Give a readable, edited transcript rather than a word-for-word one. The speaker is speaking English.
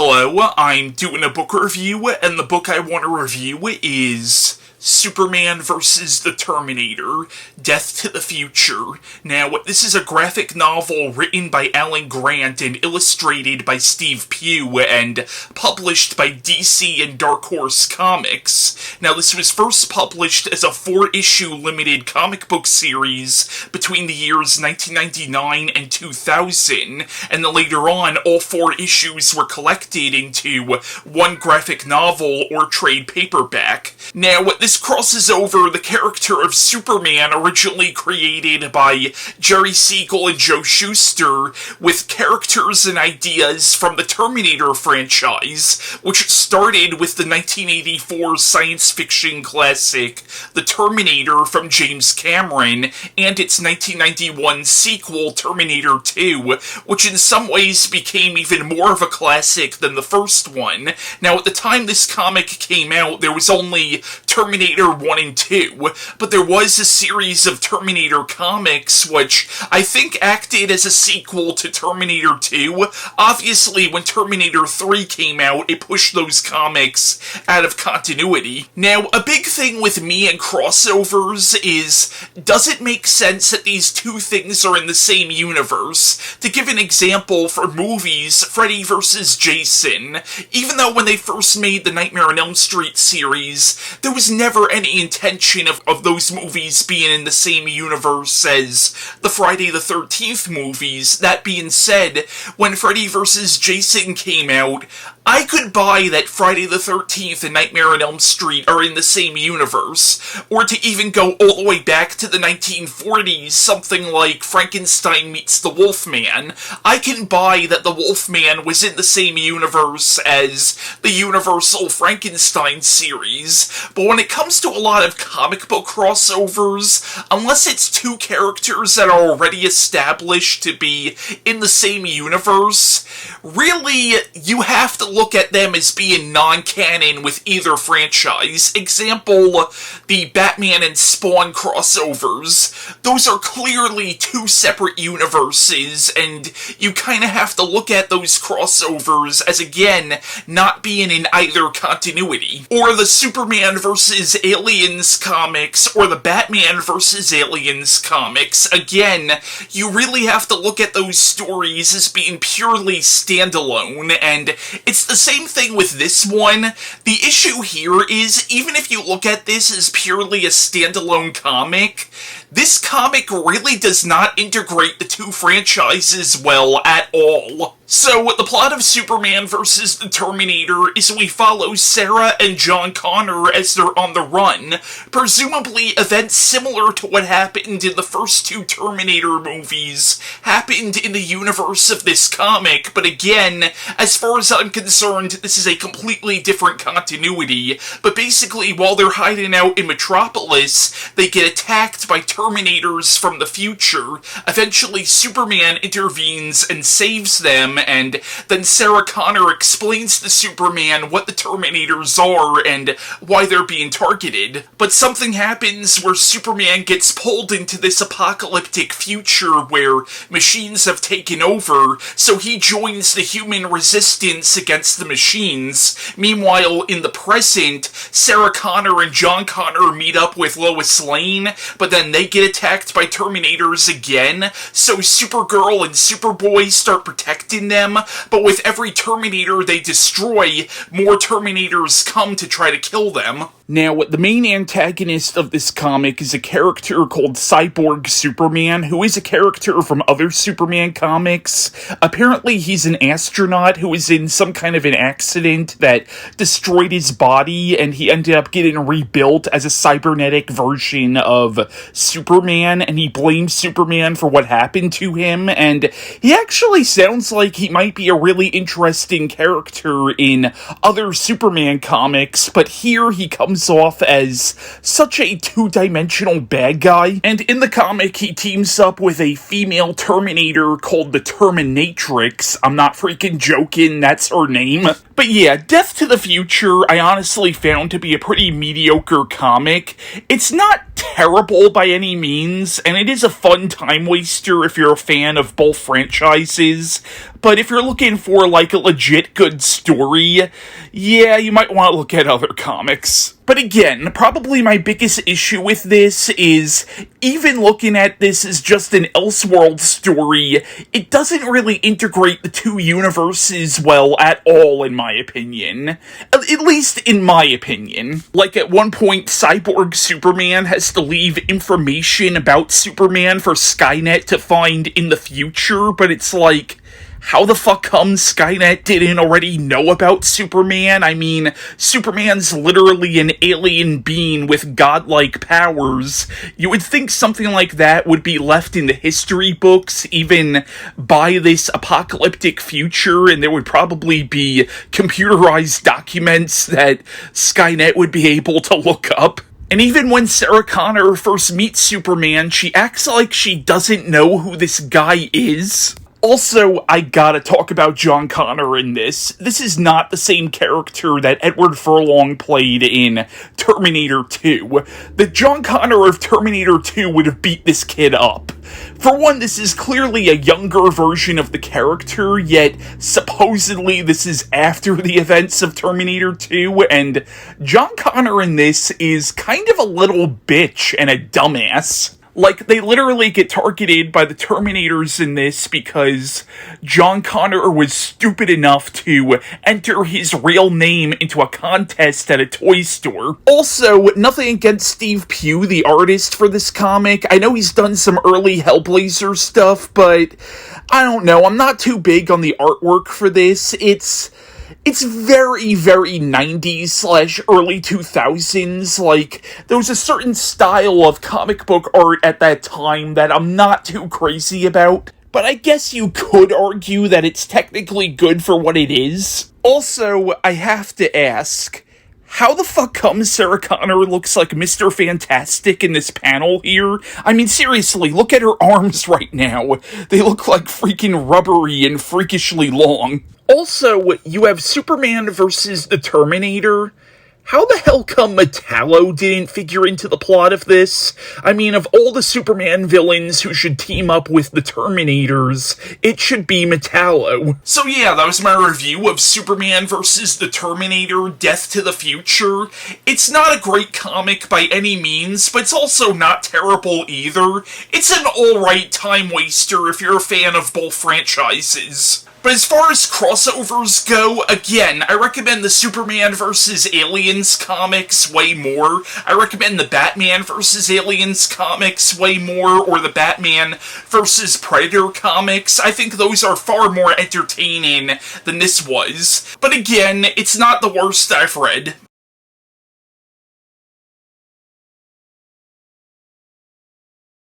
Hello, I'm doing a book review, and the book I want to review is Superman vs. the Terminator, Death to the Future. Now, this is a graphic novel written by Alan Grant and illustrated by Steve Pugh and published by DC and Dark Horse Comics. Now, this was first published as a 4-issue limited comic book series between the years 1999 and 2000, and then later on, all 4 issues were collected into one graphic novel or trade paperback. Now, this crosses over the character of Superman, originally created by Jerry Siegel and Joe Shuster, with characters and ideas from the Terminator franchise, which started with the 1984 science fiction classic The Terminator from James Cameron, and its 1991 sequel Terminator 2, which in some ways became even more of a classic than the first one. Now, at the time this comic came out, there was only Terminator 1 and 2, but there was a series of Terminator comics which I think acted as a sequel to Terminator 2. Obviously, when Terminator 3 came out, it pushed those comics out of continuity. Now, a big thing with me and crossovers is, does it make sense that these two things are in the same universe? To give an example, for movies, Freddy vs. Jason, even though when they first made the Nightmare on Elm Street series, there was never any intention of those movies being in the same universe as the Friday the 13th movies. That being said, when Freddy vs. Jason came out, I could buy that Friday the 13th and Nightmare on Elm Street are in the same universe, or to even go all the way back to the 1940s, something like Frankenstein meets the Wolfman. I can buy that the Wolfman was in the same universe as the Universal Frankenstein series, but when it comes to a lot of comic book crossovers, unless it's two characters that are already established to be in the same universe, really, you have to look at them as being non-canon with either franchise. Example, the Batman and Spawn crossovers. Those are clearly two separate universes, and you kind of have to look at those crossovers as, again, not being in either continuity. Or the Superman vs. Aliens comics, or the Batman vs. Aliens comics. Again, you really have to look at those stories as being purely standalone, and it's the same thing with this one. The issue here is, even if you look at this as purely a standalone comic, this comic really does not integrate the two franchises well at all. So, the plot of Superman vs. the Terminator is we follow Sarah and John Connor as they're on the run. Presumably, events similar to what happened in the first two Terminator movies happened in the universe of this comic, but again, as far as I'm concerned, this is a completely different continuity. But basically, while they're hiding out in Metropolis, they get attacked by Terminators from the future. Eventually, Superman intervenes and saves them, and then Sarah Connor explains to Superman what the Terminators are and why they're being targeted. But something happens where Superman gets pulled into this apocalyptic future where machines have taken over, so he joins the human resistance against the machines. Meanwhile, in the present, Sarah Connor and John Connor meet up with Lois Lane, but then they get attacked by Terminators again, so Supergirl and Superboy start protecting them, but with every Terminator they destroy, more Terminators come to try to kill them. Now, the main antagonist of this comic is a character called Cyborg Superman, who is a character from other Superman comics. Apparently, he's an astronaut who was in some kind of an accident that destroyed his body, and he ended up getting rebuilt as a cybernetic version of Superman, and he blames Superman for what happened to him, and he actually sounds like he might be a really interesting character in other Superman comics, but here he comes off as such a two-dimensional bad guy, and in the comic he teams up with a female Terminator called the Terminatrix. I'm not freaking joking, that's her name. But yeah, Death to the Future I honestly found to be a pretty mediocre comic. It's not terrible by any means, and it is a fun time waster if you're a fan of both franchises, But if you're looking for, like, a legit good story, yeah, you might want to look at other comics. But again, probably my biggest issue with this is, even looking at this as just an Elseworld story, it doesn't really integrate the two universes well at all, in my opinion. At least in my opinion. Like, at one point, Cyborg Superman has to leave information about Superman for Skynet to find in the future, but it's like, how the fuck come Skynet didn't already know about Superman? I mean, Superman's literally an alien being with godlike powers. You would think something like that would be left in the history books, even by this apocalyptic future, and there would probably be computerized documents that Skynet would be able to look up. And even when Sarah Connor first meets Superman, she acts like she doesn't know who this guy is. Also, I gotta talk about John Connor in this. This is not the same character that Edward Furlong played in Terminator 2. The John Connor of Terminator 2 would have beat this kid up. For one, this is clearly a younger version of the character, yet supposedly this is after the events of Terminator 2, and John Connor in this is kind of a little bitch and a dumbass. Like, they literally get targeted by the Terminators in this because John Connor was stupid enough to enter his real name into a contest at a toy store. Also, nothing against Steve Pugh, the artist for this comic. I know he's done some early Hellblazer stuff, but I don't know. I'm not too big on the artwork for this. It's very, very 90s/early 2000s, like, there was a certain style of comic book art at that time that I'm not too crazy about, but I guess you could argue that it's technically good for what it is. Also, I have to ask, how the fuck come Sarah Connor looks like Mr. Fantastic in this panel here? I mean, seriously, look at her arms right now. They look like freaking rubbery and freakishly long. Also, you have Superman versus the Terminator. How the hell come Metallo didn't figure into the plot of this? I mean, of all the Superman villains who should team up with the Terminators, it should be Metallo. So yeah, that was my review of Superman vs. the Terminator, Death to the Future. It's not a great comic by any means, but it's also not terrible either. It's an alright time waster if you're a fan of both franchises. But as far as crossovers go, again, I recommend the Superman vs. Aliens comics way more. I recommend the Batman vs. Aliens comics way more, or the Batman vs. Predator comics. I think those are far more entertaining than this was. But again, it's not the worst I've read.